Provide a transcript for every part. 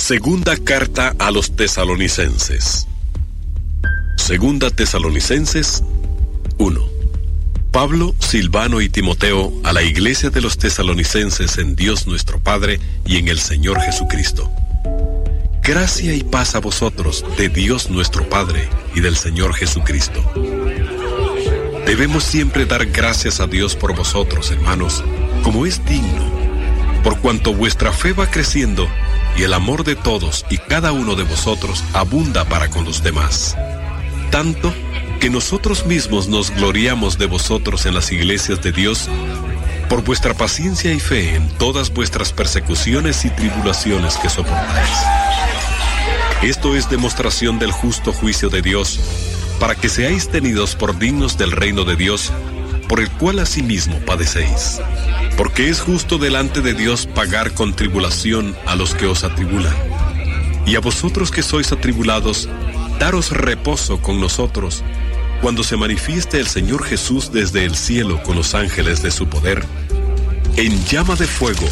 Segunda carta a los Tesalonicenses. Segunda Tesalonicenses 1. Pablo, Silvano y Timoteo, a la iglesia de los Tesalonicenses en Dios nuestro Padre y en el Señor Jesucristo. Gracia y paz a vosotros de Dios nuestro Padre y del Señor Jesucristo. Debemos siempre dar gracias a Dios por vosotros, hermanos, como es digno, por cuanto vuestra fe va creciendo y el amor de todos y cada uno de vosotros abunda para con los demás. Tanto que nosotros mismos nos gloriamos de vosotros en las iglesias de Dios por vuestra paciencia y fe en todas vuestras persecuciones y tribulaciones que soportáis. Esto es demostración del justo juicio de Dios, para que seáis tenidos por dignos del reino de Dios, por el cual asimismo padecéis. Porque es justo delante de Dios pagar con tribulación a los que os atribulan. Y a vosotros que sois atribulados, daros reposo con nosotros, cuando se manifieste el Señor Jesús desde el cielo con los ángeles de su poder, en llama de fuego,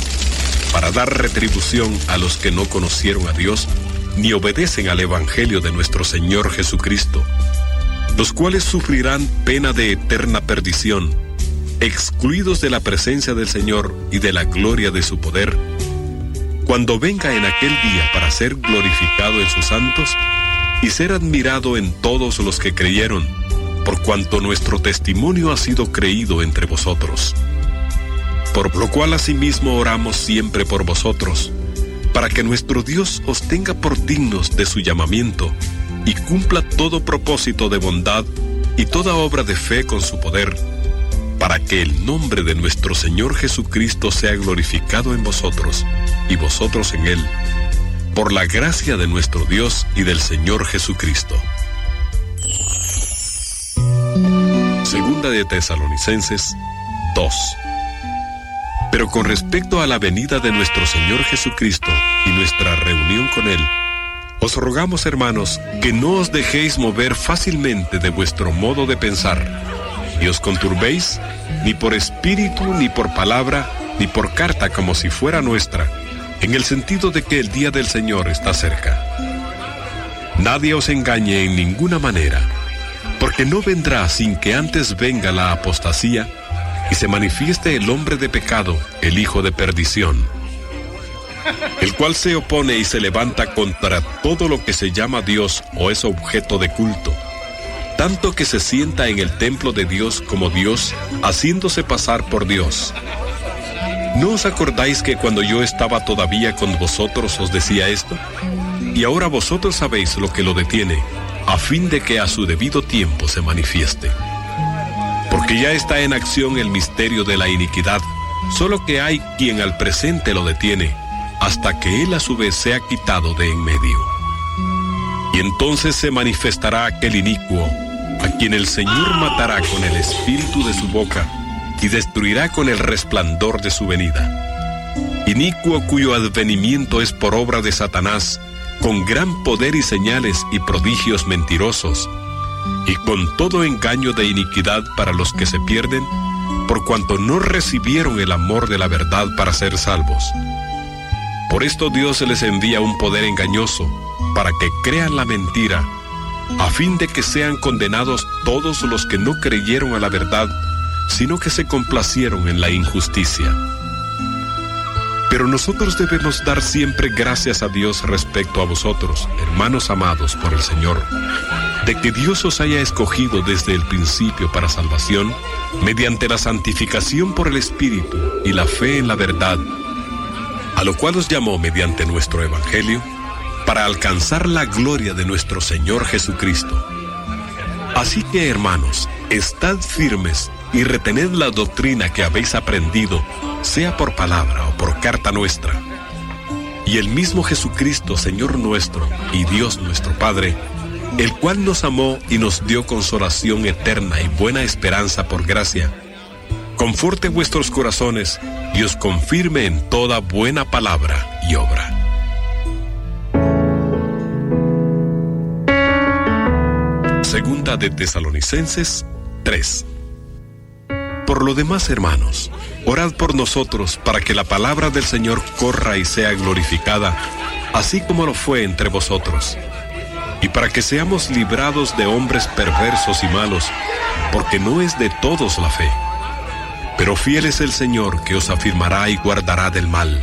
para dar retribución a los que no conocieron a Dios, ni obedecen al Evangelio de nuestro Señor Jesucristo, los cuales sufrirán pena de eterna perdición, excluidos de la presencia del Señor y de la gloria de su poder, cuando venga en aquel día para ser glorificado en sus santos y ser admirado en todos los que creyeron, por cuanto nuestro testimonio ha sido creído entre vosotros. Por lo cual asimismo oramos siempre por vosotros, para que nuestro Dios os tenga por dignos de su llamamiento y cumpla todo propósito de bondad y toda obra de fe con su poder, para que el nombre de nuestro Señor Jesucristo sea glorificado en vosotros y vosotros en Él, por la gracia de nuestro Dios y del Señor Jesucristo. Segunda de Tesalonicenses 2. Pero con respecto a la venida de nuestro Señor Jesucristo y nuestra reunión con Él, os rogamos, hermanos, que no os dejéis mover fácilmente de vuestro modo de pensar, y os conturbéis, ni por espíritu, ni por palabra, ni por carta como si fuera nuestra, en el sentido de que el día del Señor está cerca. Nadie os engañe en ninguna manera, porque no vendrá sin que antes venga la apostasía y se manifieste el hombre de pecado, el hijo de perdición, el cual se opone y se levanta contra todo lo que se llama Dios o es objeto de culto, tanto que se sienta en el templo de Dios como Dios, haciéndose pasar por Dios. ¿No os acordáis que cuando yo estaba todavía con vosotros os decía esto? Y ahora vosotros sabéis lo que lo detiene, a fin de que a su debido tiempo se manifieste. Porque ya está en acción el misterio de la iniquidad, solo que hay quien al presente lo detiene, hasta que él a su vez sea quitado de en medio. Y entonces se manifestará aquel inicuo, a quien el Señor matará con el espíritu de su boca, y destruirá con el resplandor de su venida. Inicuo cuyo advenimiento es por obra de Satanás, con gran poder y señales y prodigios mentirosos, y con todo engaño de iniquidad para los que se pierden, por cuanto no recibieron el amor de la verdad para ser salvos. Por esto Dios les envía un poder engañoso, para que crean la mentira, a fin de que sean condenados todos los que no creyeron a la verdad, sino que se complacieron en la injusticia. Pero nosotros debemos dar siempre gracias a Dios respecto a vosotros, hermanos amados por el Señor, de que Dios os haya escogido desde el principio para salvación, mediante la santificación por el Espíritu y la fe en la verdad, a lo cual os llamó mediante nuestro Evangelio, para alcanzar la gloria de nuestro Señor Jesucristo. Así que, hermanos, estad firmes y retened la doctrina que habéis aprendido, sea por palabra o por carta nuestra. Y el mismo Jesucristo, Señor nuestro y Dios nuestro Padre, el cual nos amó y nos dio consolación eterna y buena esperanza por gracia, conforte vuestros corazones y os confirme en toda buena palabra y obra. Segunda de Tesalonicenses 3. Por lo demás, hermanos, orad por nosotros para que la palabra del Señor corra y sea glorificada, así como lo fue entre vosotros, y para que seamos librados de hombres perversos y malos, porque no es de todos la fe. Pero fiel es el Señor, que os afirmará y guardará del mal.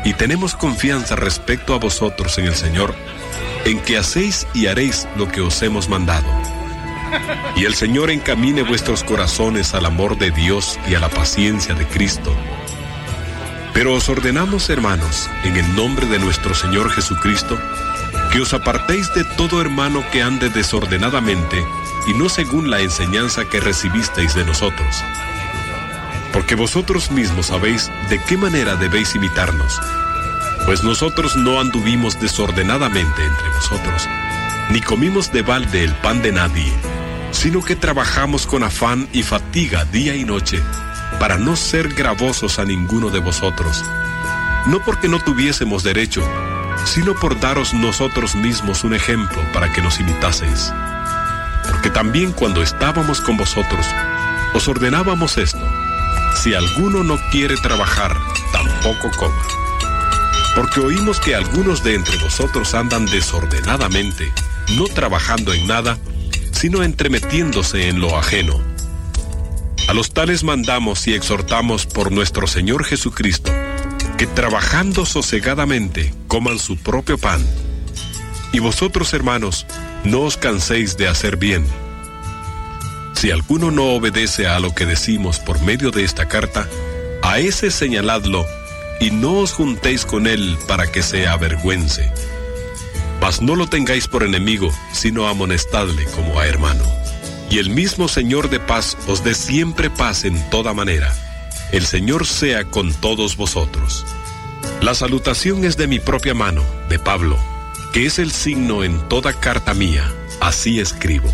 Y tenemos confianza respecto a vosotros en el Señor, en que hacéis y haréis lo que os hemos mandado. Y el Señor encamine vuestros corazones al amor de Dios y a la paciencia de Cristo. Pero os ordenamos, hermanos, en el nombre de nuestro Señor Jesucristo, que os apartéis de todo hermano que ande desordenadamente y no según la enseñanza que recibisteis de nosotros. Porque vosotros mismos sabéis de qué manera debéis imitarnos, pues nosotros no anduvimos desordenadamente entre vosotros, ni comimos de balde el pan de nadie, sino que trabajamos con afán y fatiga día y noche, para no ser gravosos a ninguno de vosotros, no porque no tuviésemos derecho, sino por daros nosotros mismos un ejemplo para que nos imitaseis. Porque también cuando estábamos con vosotros, os ordenábamos esto: si alguno no quiere trabajar, tampoco coma. Porque oímos que algunos de entre vosotros andan desordenadamente, no trabajando en nada, sino entremetiéndose en lo ajeno. A los tales mandamos y exhortamos por nuestro Señor Jesucristo, que trabajando sosegadamente coman su propio pan. Y vosotros, hermanos, no os canséis de hacer bien. Si alguno no obedece a lo que decimos por medio de esta carta, a ese señaladlo, y no os juntéis con él para que se avergüence. Mas no lo tengáis por enemigo, sino amonestadle como a hermano. Y el mismo Señor de paz os dé siempre paz en toda manera. El Señor sea con todos vosotros. La salutación es de mi propia mano, de Pablo, que es el signo en toda carta mía. Así escribo.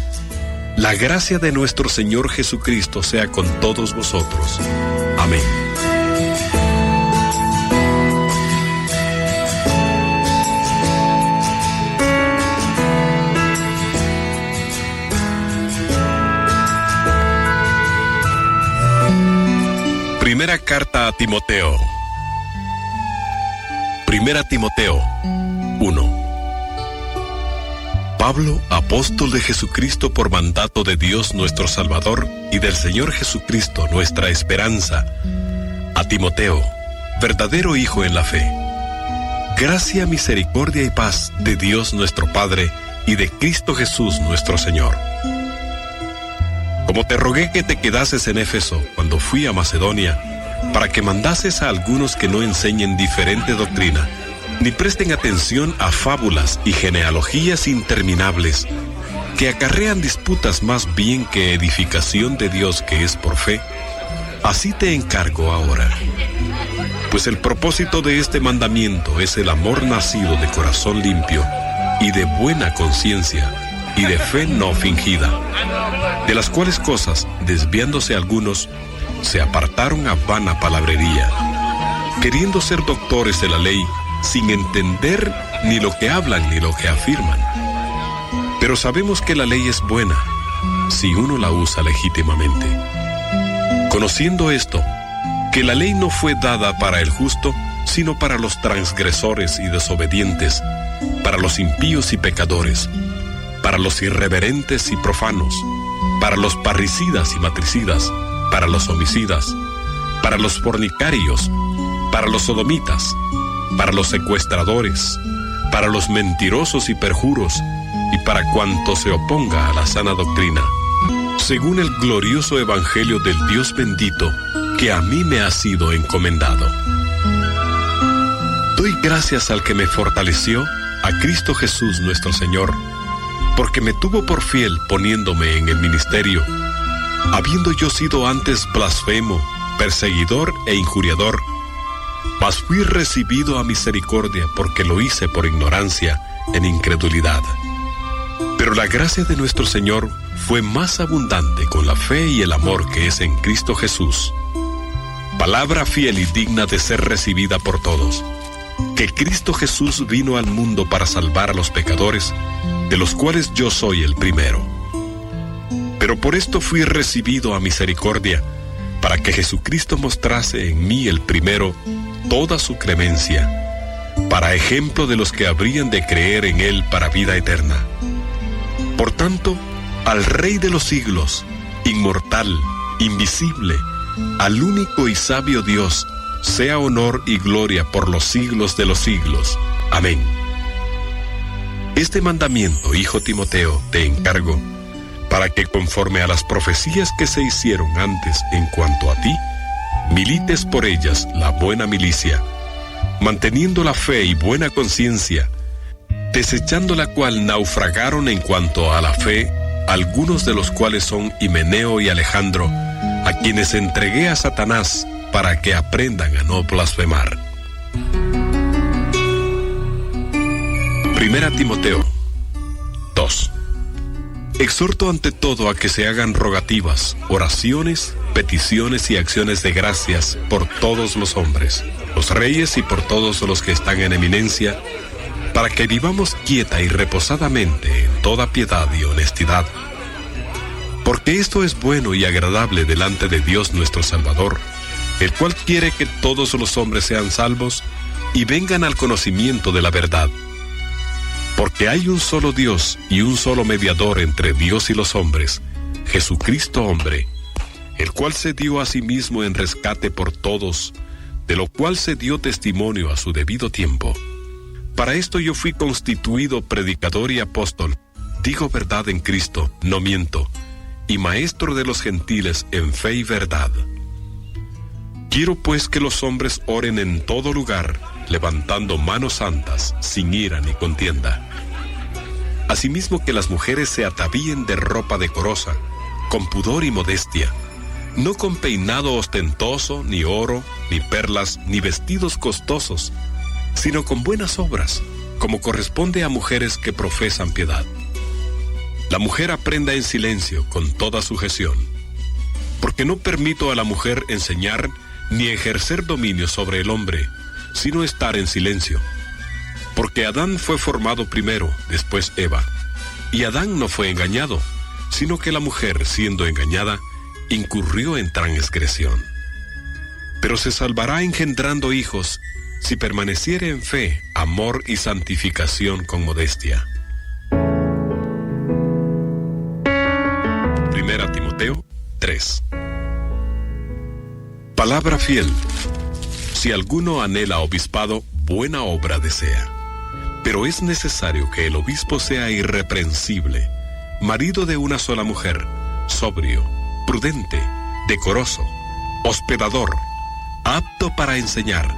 La gracia de nuestro Señor Jesucristo sea con todos vosotros. Amén. Primera carta a Timoteo. Primera Timoteo 1. Pablo, apóstol de Jesucristo por mandato de Dios nuestro Salvador y del Señor Jesucristo nuestra esperanza, a Timoteo, verdadero hijo en la fe. Gracia, misericordia y paz de Dios nuestro Padre y de Cristo Jesús nuestro Señor. Como te rogué que te quedases en Éfeso cuando fui a Macedonia, para que mandases a algunos que no enseñen diferente doctrina, ni presten atención a fábulas y genealogías interminables, que acarrean disputas más bien que edificación de Dios que es por fe, así te encargo ahora. Pues el propósito de este mandamiento es el amor nacido de corazón limpio y de buena conciencia, y de fe no fingida, de las cuales cosas, desviándose algunos, se apartaron a vana palabrería, queriendo ser doctores de la ley, sin entender ni lo que hablan ni lo que afirman. Pero sabemos que la ley es buena, si uno la usa legítimamente. Conociendo esto, que la ley no fue dada para el justo, sino para los transgresores y desobedientes, para los impíos y pecadores, para los irreverentes y profanos, para los parricidas y matricidas, para los homicidas, para los fornicarios, para los sodomitas, para los secuestradores, para los mentirosos y perjuros, y para cuanto se oponga a la sana doctrina, según el glorioso evangelio del Dios bendito, que a mí me ha sido encomendado. Doy gracias al que me fortaleció, a Cristo Jesús nuestro Señor, porque me tuvo por fiel poniéndome en el ministerio, habiendo yo sido antes blasfemo, perseguidor e injuriador, mas fui recibido a misericordia porque lo hice por ignorancia, en incredulidad. Pero la gracia de nuestro Señor fue más abundante con la fe y el amor que es en Cristo Jesús. Palabra fiel y digna de ser recibida por todos, que Cristo Jesús vino al mundo para salvar a los pecadores, de los cuales yo soy el primero. Pero por esto fui recibido a misericordia, para que Jesucristo mostrase en mí el primero toda su clemencia, para ejemplo de los que habrían de creer en él para vida eterna. Por tanto, al Rey de los siglos, inmortal, invisible, al único y sabio Dios, sea honor y gloria por los siglos de los siglos. Amén. Este mandamiento, hijo Timoteo, te encargo, para que conforme a las profecías que se hicieron antes en cuanto a ti, milites por ellas la buena milicia, manteniendo la fe y buena conciencia, desechando la cual naufragaron en cuanto a la fe algunos de los cuales son Himeneo y Alejandro, a quienes entregué a Satanás para que aprendan a no blasfemar. Primera Timoteo 2. Exhorto ante todo a que se hagan rogativas, oraciones, peticiones y acciones de gracias por todos los hombres, los reyes y por todos los que están en eminencia, para que vivamos quieta y reposadamente en toda piedad y honestidad. Porque esto es bueno y agradable delante de Dios nuestro Salvador, el cual quiere que todos los hombres sean salvos y vengan al conocimiento de la verdad. Porque hay un solo Dios y un solo mediador entre Dios y los hombres, Jesucristo hombre, el cual se dio a sí mismo en rescate por todos, de lo cual se dio testimonio a su debido tiempo. Para esto yo fui constituido predicador y apóstol, digo verdad en Cristo, no miento, y maestro de los gentiles en fe y verdad. Quiero pues que los hombres oren en todo lugar, levantando manos santas, sin ira ni contienda. Asimismo que las mujeres se atavíen de ropa decorosa, con pudor y modestia, no con peinado ostentoso, ni oro, ni perlas, ni vestidos costosos, sino con buenas obras, como corresponde a mujeres que profesan piedad. La mujer aprenda en silencio, con toda sujeción, porque no permito a la mujer enseñar ni ejercer dominio sobre el hombre, sino estar en silencio. Porque Adán fue formado primero, después Eva, y Adán no fue engañado, sino que la mujer, siendo engañada, incurrió en transgresión. Pero se salvará engendrando hijos, si permaneciere en fe, amor y santificación con modestia. Primera Timoteo 3. Palabra fiel. Si alguno anhela obispado, buena obra desea. Pero es necesario que el obispo sea irreprensible, marido de una sola mujer, sobrio, prudente, decoroso, hospedador, apto para enseñar,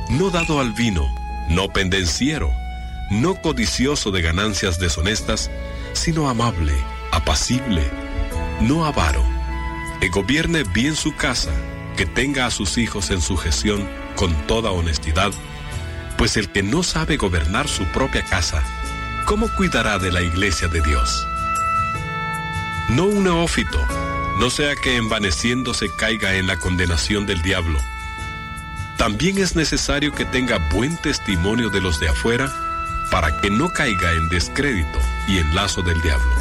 no dado al vino, no pendenciero, no codicioso de ganancias deshonestas, sino amable, apacible, no avaro, que gobierne bien su casa, que tenga a sus hijos en sujeción con toda honestidad, pues el que no sabe gobernar su propia casa, ¿cómo cuidará de la iglesia de Dios? No un neófito, no sea que envaneciéndose caiga en la condenación del diablo. También es necesario que tenga buen testimonio de los de afuera, para que no caiga en descrédito y en lazo del diablo.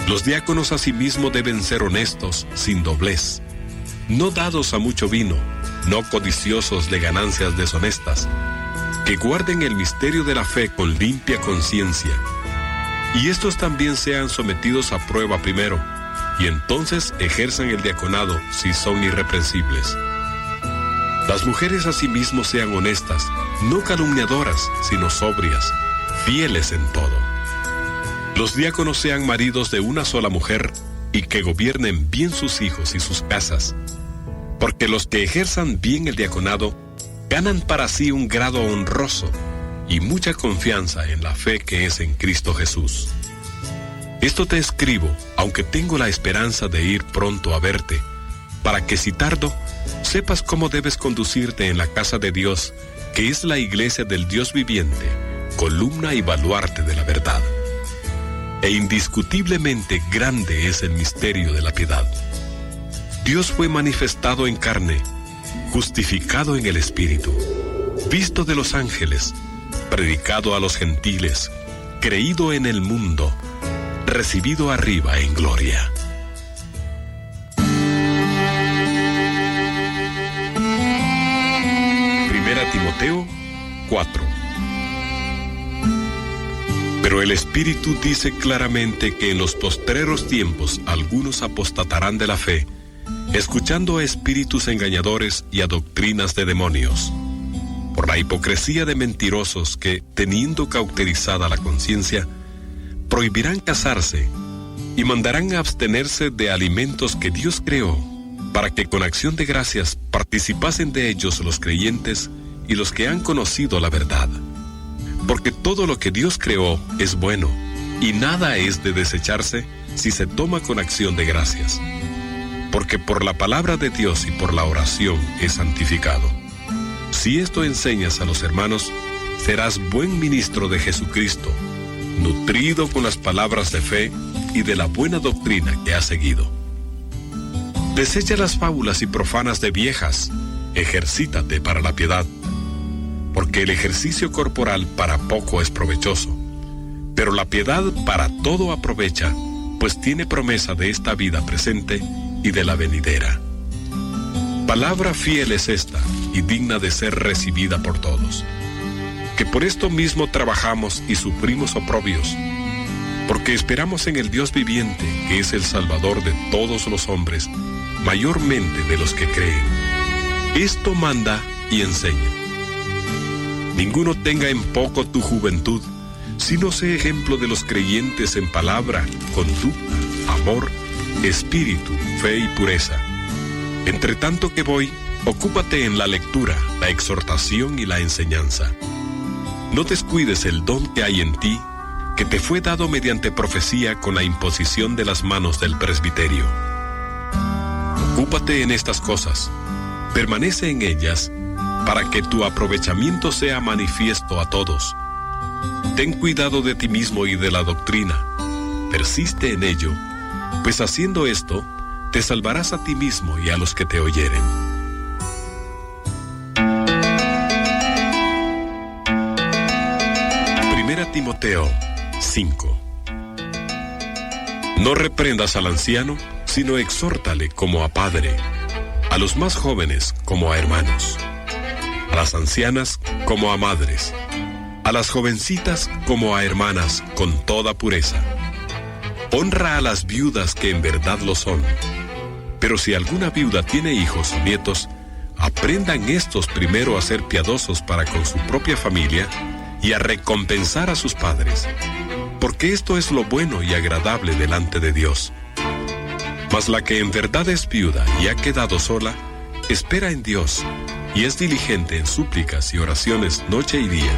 Los diáconos asimismo deben ser honestos, sin doblez, no dados a mucho vino, no codiciosos de ganancias deshonestas, que guarden el misterio de la fe con limpia conciencia. Y estos también sean sometidos a prueba primero, y entonces ejerzan el diaconado si son irreprensibles. Las mujeres asimismo sean honestas, no calumniadoras, sino sobrias, fieles en todo. Los diáconos sean maridos de una sola mujer, y que gobiernen bien sus hijos y sus casas, porque los que ejerzan bien el diaconado ganan para sí un grado honroso y mucha confianza en la fe que es en Cristo Jesús. Esto te escribo, aunque tengo la esperanza de ir pronto a verte, para que si tardo, sepas cómo debes conducirte en la casa de Dios, que es la iglesia del Dios viviente, columna y baluarte de la verdad. E indiscutiblemente grande es el misterio de la piedad. Dios fue manifestado en carne, justificado en el Espíritu, visto de los ángeles, predicado a los gentiles, creído en el mundo, recibido arriba en gloria. Primera Timoteo 4. Pero el Espíritu dice claramente que en los postreros tiempos algunos apostatarán de la fe, escuchando a espíritus engañadores y a doctrinas de demonios, por la hipocresía de mentirosos que, teniendo cauterizada la conciencia, prohibirán casarse y mandarán a abstenerse de alimentos que Dios creó, para que con acción de gracias participasen de ellos los creyentes y los que han conocido la verdad. Porque todo lo que Dios creó es bueno, y nada es de desecharse si se toma con acción de gracias. Porque por la palabra de Dios y por la oración es santificado. Si esto enseñas a los hermanos, serás buen ministro de Jesucristo, nutrido con las palabras de fe y de la buena doctrina que has seguido. Desecha las fábulas y profanas de viejas, ejercítate para la piedad, porque el ejercicio corporal para poco es provechoso, pero la piedad para todo aprovecha, pues tiene promesa de esta vida presente y de la venidera. Palabra fiel es esta, y digna de ser recibida por todos, que por esto mismo trabajamos y sufrimos oprobios, porque esperamos en el Dios viviente, que es el Salvador de todos los hombres, mayormente de los que creen. Esto manda y enseña. Ninguno tenga en poco tu juventud, sino sé ejemplo de los creyentes en palabra, conducta, amor, espíritu, fe y pureza. Entre tanto que voy, ocúpate en la lectura, la exhortación y la enseñanza. No descuides el don que hay en ti, que te fue dado mediante profecía con la imposición de las manos del presbiterio. Ocúpate en estas cosas, permanece en ellas, para que tu aprovechamiento sea manifiesto a todos. Ten cuidado de ti mismo y de la doctrina, persiste en ello, pues haciendo esto, te salvarás a ti mismo y a los que te oyeren. Primera Timoteo 5. No reprendas al anciano, sino exhórtale como a padre, a los más jóvenes como a hermanos, a las ancianas como a madres, a las jovencitas como a hermanas con toda pureza. Honra a las viudas que en verdad lo son. Pero si alguna viuda tiene hijos o nietos, aprendan estos primero a ser piadosos para con su propia familia y a recompensar a sus padres, porque esto es lo bueno y agradable delante de Dios. Mas la que en verdad es viuda y ha quedado sola, espera en Dios y es diligente en súplicas y oraciones noche y día.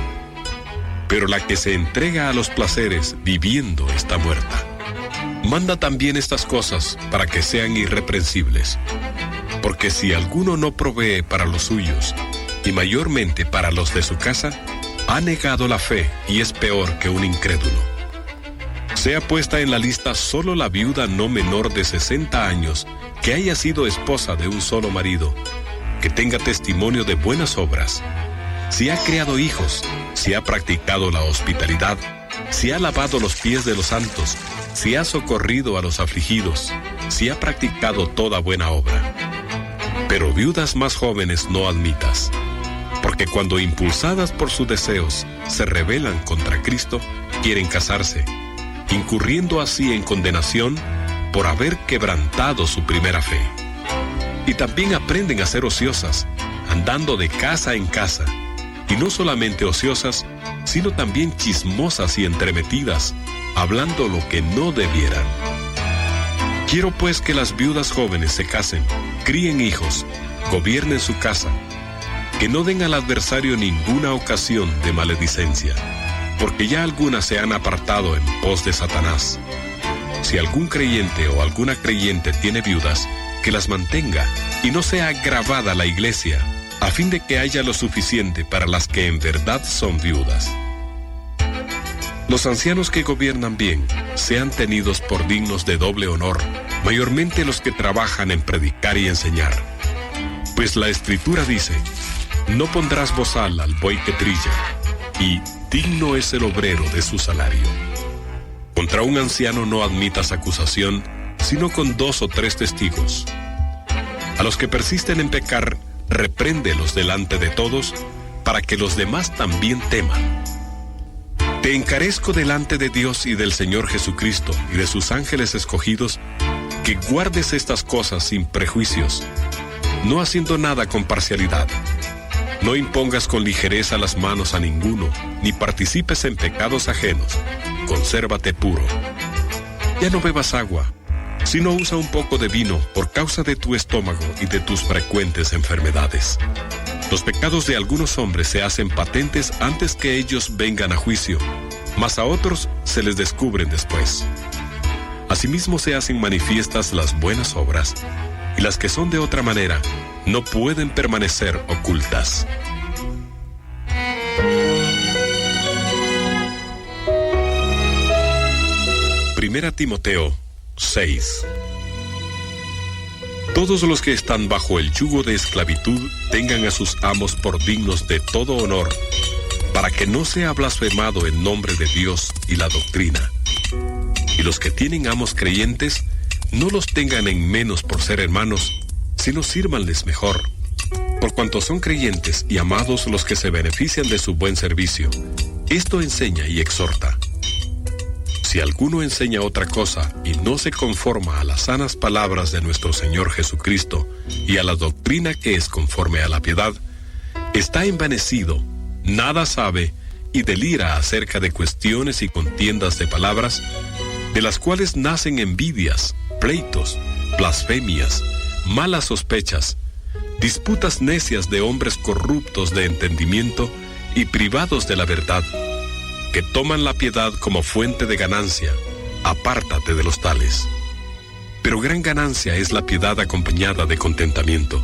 Pero la que se entrega a los placeres viviendo está muerta. Manda también estas cosas para que sean irreprensibles. Porque si alguno no provee para los suyos, y mayormente para los de su casa, ha negado la fe y es peor que un incrédulo. Sea puesta en la lista solo la viuda no menor de 60 años, que haya sido esposa de un solo marido, que tenga testimonio de buenas obras, si ha criado hijos, si ha practicado la hospitalidad, si ha lavado los pies de los santos, si ha socorrido a los afligidos, si ha practicado toda buena obra. Pero viudas más jóvenes no admitas, porque cuando impulsadas por sus deseos se rebelan contra Cristo, quieren casarse, incurriendo así en condenación por haber quebrantado su primera fe. Y también aprenden a ser ociosas, andando de casa en casa, y no solamente ociosas, sino también chismosas y entremetidas, hablando lo que no debieran. Quiero pues que las viudas jóvenes se casen, críen hijos, gobiernen su casa, que no den al adversario ninguna ocasión de maledicencia, porque ya algunas se han apartado en pos de Satanás. Si algún creyente o alguna creyente tiene viudas, que las mantenga y no sea agravada la iglesia, a fin de que haya lo suficiente para las que en verdad son viudas. Los ancianos que gobiernan bien sean tenidos por dignos de doble honor, mayormente los que trabajan en predicar y enseñar. Pues la Escritura dice: no pondrás bozal al buey que trilla, y digno es el obrero de su salario. Contra un anciano no admitas acusación, sino con 2 o 3 testigos. A los que persisten en pecar, repréndelos delante de todos, para que los demás también teman. Te encarezco delante de Dios y del Señor Jesucristo y de sus ángeles escogidos, que guardes estas cosas sin prejuicios, no haciendo nada con parcialidad. No impongas con ligereza las manos a ninguno, ni participes en pecados ajenos. Consérvate puro. Ya no bebas agua, sino usa un poco de vino por causa de tu estómago y de tus frecuentes enfermedades. Los pecados de algunos hombres se hacen patentes antes que ellos vengan a juicio, mas a otros se les descubren después. Asimismo se hacen manifiestas las buenas obras, y las que son de otra manera no pueden permanecer ocultas. Primera Timoteo 6. Todos los que están bajo el yugo de esclavitud tengan a sus amos por dignos de todo honor, para que no sea blasfemado el nombre de Dios y la doctrina. Y los que tienen amos creyentes, no los tengan en menos por ser hermanos, sino sírvanles mejor, por cuanto son creyentes y amados los que se benefician de su buen servicio. Esto enseña y exhorta. Si alguno enseña otra cosa y no se conforma a las sanas palabras de nuestro Señor Jesucristo y a la doctrina que es conforme a la piedad, está envanecido, nada sabe y delira acerca de cuestiones y contiendas de palabras, de las cuales nacen envidias, pleitos, blasfemias, malas sospechas, disputas necias de hombres corruptos de entendimiento y privados de la verdad, que toman la piedad como fuente de ganancia. Apártate de los tales. Pero gran ganancia es la piedad acompañada de contentamiento,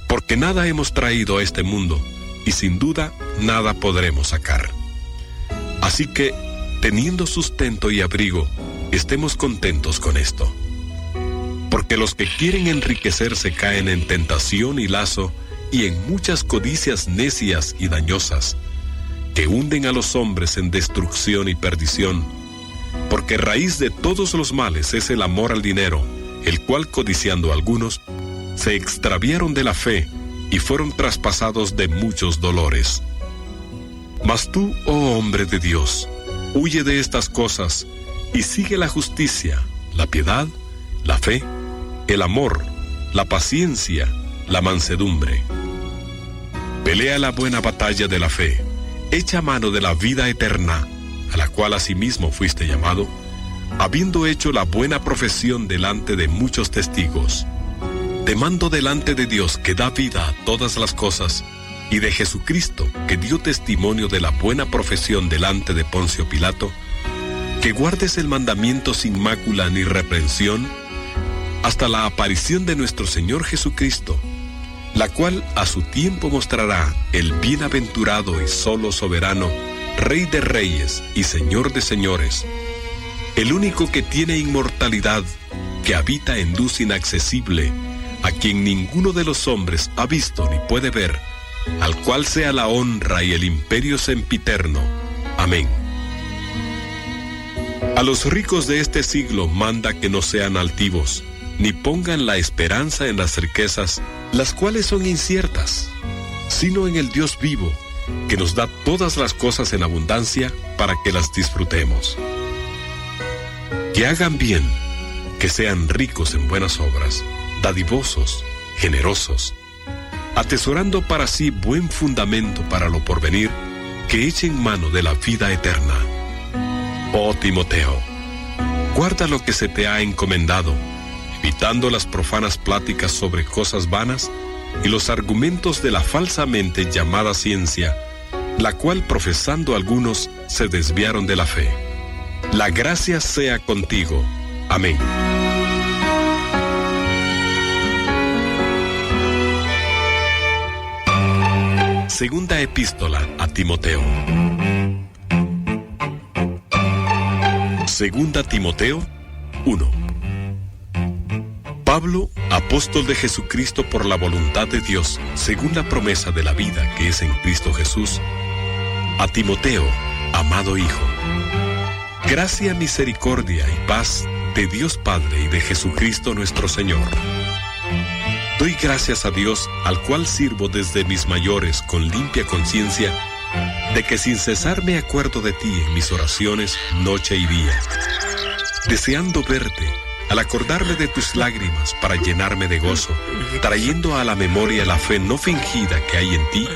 porque nada hemos traído a este mundo, y sin duda nada podremos sacar. Así que, teniendo sustento y abrigo, estemos contentos con esto. Porque los que quieren enriquecerse caen en tentación y lazo, y en muchas codicias necias y dañosas, que hunden a los hombres en destrucción y perdición, porque raíz de todos los males es el amor al dinero, el cual codiciando algunos, se extraviaron de la fe y fueron traspasados de muchos dolores. Mas tú, oh hombre de Dios, huye de estas cosas y sigue la justicia, la piedad, la fe, el amor, la paciencia, la mansedumbre. Pelea la buena batalla de la fe. Echa mano de la vida eterna, a la cual asimismo fuiste llamado, habiendo hecho la buena profesión delante de muchos testigos. Te mando delante de Dios que da vida a todas las cosas, y de Jesucristo que dio testimonio de la buena profesión delante de Poncio Pilato, que guardes el mandamiento sin mácula ni reprensión, hasta la aparición de nuestro Señor Jesucristo, la cual a su tiempo mostrará el bienaventurado y solo soberano, Rey de reyes y Señor de señores, el único que tiene inmortalidad, que habita en luz inaccesible, a quien ninguno de los hombres ha visto ni puede ver, al cual sea la honra y el imperio sempiterno. Amén. A los ricos de este siglo manda que no sean altivos, ni pongan la esperanza en las riquezas, las cuales son inciertas, sino en el Dios vivo, que nos da todas las cosas en abundancia para que las disfrutemos. Que hagan bien, que sean ricos en buenas obras, dadivosos, generosos, atesorando para sí buen fundamento para lo porvenir, que echen mano de la vida eterna. Oh Timoteo, guarda lo que se te ha encomendado, evitando las profanas pláticas sobre cosas vanas y los argumentos de la falsamente llamada ciencia, la cual profesando algunos se desviaron de la fe. La gracia sea contigo. Amén. Segunda epístola a Timoteo. Segunda Timoteo 1. Pablo, apóstol de Jesucristo por la voluntad de Dios, según la promesa de la vida que es en Cristo Jesús, a Timoteo, amado Hijo. Gracia, misericordia y paz de Dios Padre y de Jesucristo nuestro Señor. Doy gracias a Dios, al cual sirvo desde mis mayores con limpia conciencia, de que sin cesar me acuerdo de ti en mis oraciones noche y día, deseando verte, al acordarme de tus lágrimas para llenarme de gozo, trayendo a la memoria la fe no fingida que hay en ti,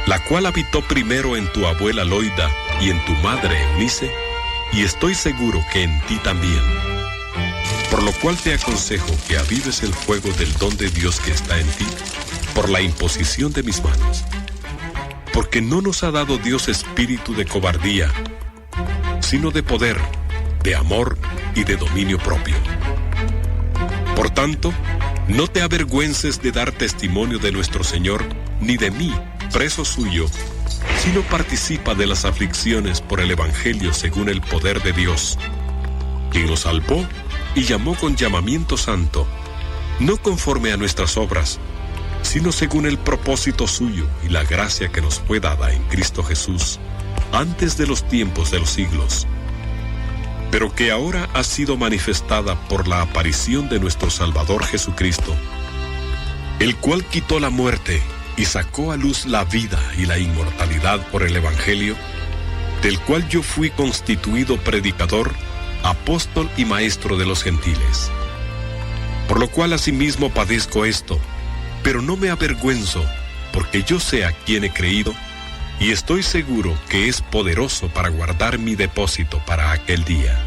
la cual habitó primero en tu abuela Loida y en tu madre Eunice, y estoy seguro que en ti también. Por lo cual te aconsejo que avives el fuego del don de Dios que está en ti, por la imposición de mis manos. Porque no nos ha dado Dios espíritu de cobardía, sino de poder, de amor y de dominio propio. Por tanto, no te avergüences de dar testimonio de nuestro Señor, ni de mí, preso suyo, sino participa de las aflicciones por el Evangelio según el poder de Dios, quien nos salvó y llamó con llamamiento santo, no conforme a nuestras obras, sino según el propósito suyo y la gracia que nos fue dada en Cristo Jesús, antes de los tiempos de los siglos, pero que ahora ha sido manifestada por la aparición de nuestro Salvador Jesucristo, el cual quitó la muerte y sacó a luz la vida y la inmortalidad por el Evangelio, del cual yo fui constituido predicador, apóstol y maestro de los gentiles. Por lo cual asimismo padezco esto, pero no me avergüenzo, porque yo sé a quién he creído, y estoy seguro que es poderoso para guardar mi depósito para aquel día.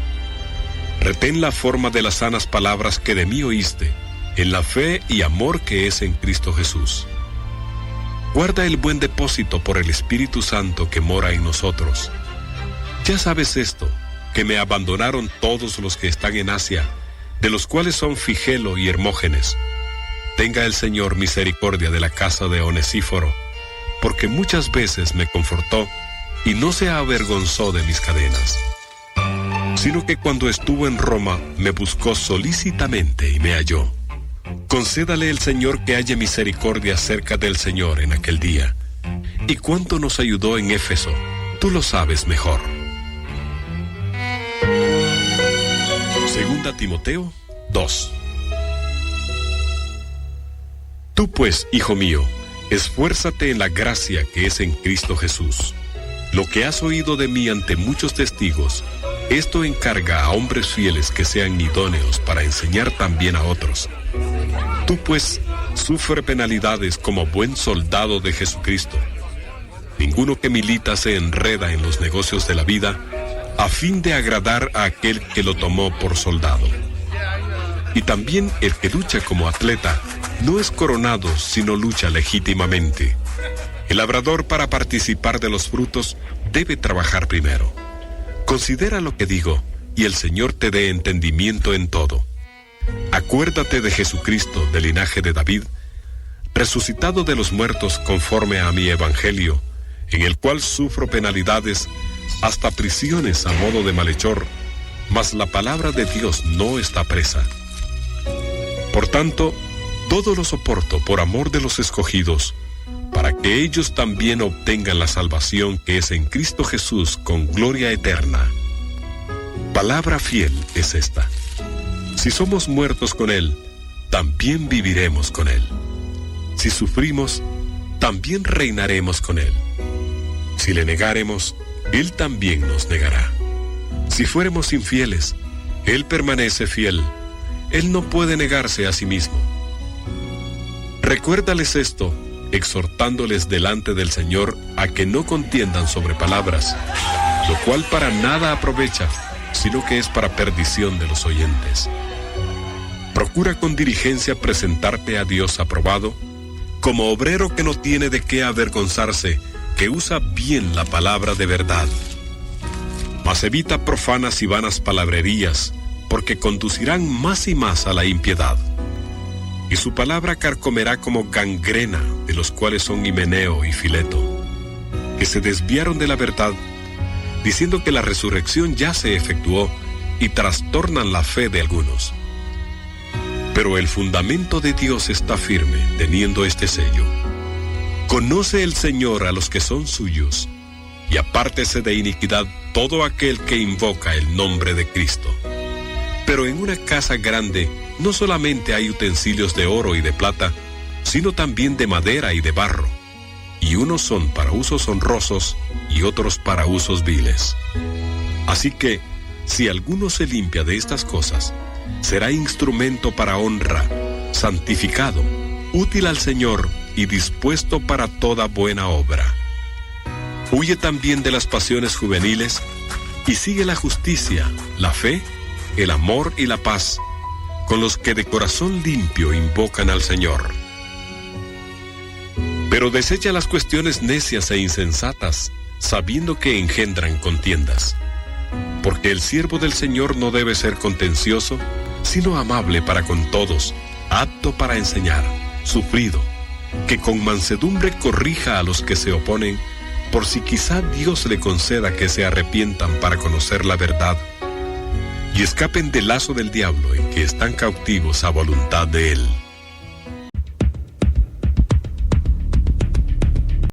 Retén la forma de las sanas palabras que de mí oíste, en la fe y amor que es en Cristo Jesús. Guarda el buen depósito por el Espíritu Santo que mora en nosotros. Ya sabes esto, que me abandonaron todos los que están en Asia, de los cuales son Figelo y Hermógenes. Tenga el Señor misericordia de la casa de Onesíforo, porque muchas veces me confortó y no se avergonzó de mis cadenas, sino que cuando estuvo en Roma me buscó solícitamente y me halló. Concédale el Señor que haya misericordia cerca del Señor en aquel día. Y cuánto nos ayudó en Éfeso, tú lo sabes mejor. Segunda Timoteo 2. Tú pues, hijo mío, esfuérzate en la gracia que es en Cristo Jesús. Lo que has oído de mí ante muchos testigos, esto encarga a hombres fieles que sean idóneos para enseñar también a otros. Tú pues, sufre penalidades como buen soldado de Jesucristo. Ninguno que milita se enreda en los negocios de la vida, a fin de agradar a aquel que lo tomó por soldado. Y también el que lucha como atleta no es coronado, sino lucha legítimamente. El labrador, para participar de los frutos, debe trabajar primero. Considera lo que digo, y el Señor te dé entendimiento en todo. Acuérdate de Jesucristo, del linaje de David, resucitado de los muertos conforme a mi evangelio, en el cual sufro penalidades, hasta prisiones a modo de malhechor, mas la palabra de Dios no está presa. Por tanto, todo lo soporto por amor de los escogidos, para que ellos también obtengan la salvación que es en Cristo Jesús con gloria eterna. Palabra fiel es esta: si somos muertos con Él, también viviremos con Él. Si sufrimos, también reinaremos con Él. Si le negáremos, Él también nos negará. Si fuéramos infieles, Él permanece fiel. Él no puede negarse a sí mismo. Recuérdales esto, exhortándoles delante del Señor a que no contiendan sobre palabras, lo cual para nada aprovecha, sino que es para perdición de los oyentes. Procura con diligencia presentarte a Dios aprobado, como obrero que no tiene de qué avergonzarse, que usa bien la palabra de verdad. Mas evita profanas y vanas palabrerías, porque conducirán más y más a la impiedad. Y su palabra carcomerá como gangrena, de los cuales son Himeneo y Fileto, que se desviaron de la verdad, diciendo que la resurrección ya se efectuó, y trastornan la fe de algunos. Pero el fundamento de Dios está firme, teniendo este sello: conoce el Señor a los que son suyos, y apártese de iniquidad todo aquel que invoca el nombre de Cristo. Pero en una casa grande no solamente hay utensilios de oro y de plata, sino también de madera y de barro, y unos son para usos honrosos y otros para usos viles. Así que, si alguno se limpia de estas cosas, será instrumento para honra, santificado, útil al Señor y dispuesto para toda buena obra. Huye también de las pasiones juveniles y sigue la justicia, la fe, el amor y la paz, con los que de corazón limpio invocan al Señor. Pero desecha las cuestiones necias e insensatas, sabiendo que engendran contiendas. Porque el siervo del Señor no debe ser contencioso, sino amable para con todos, apto para enseñar, sufrido, que con mansedumbre corrija a los que se oponen, por si quizá Dios le conceda que se arrepientan para conocer la verdad, y escapen del lazo del diablo en que están cautivos a voluntad de él.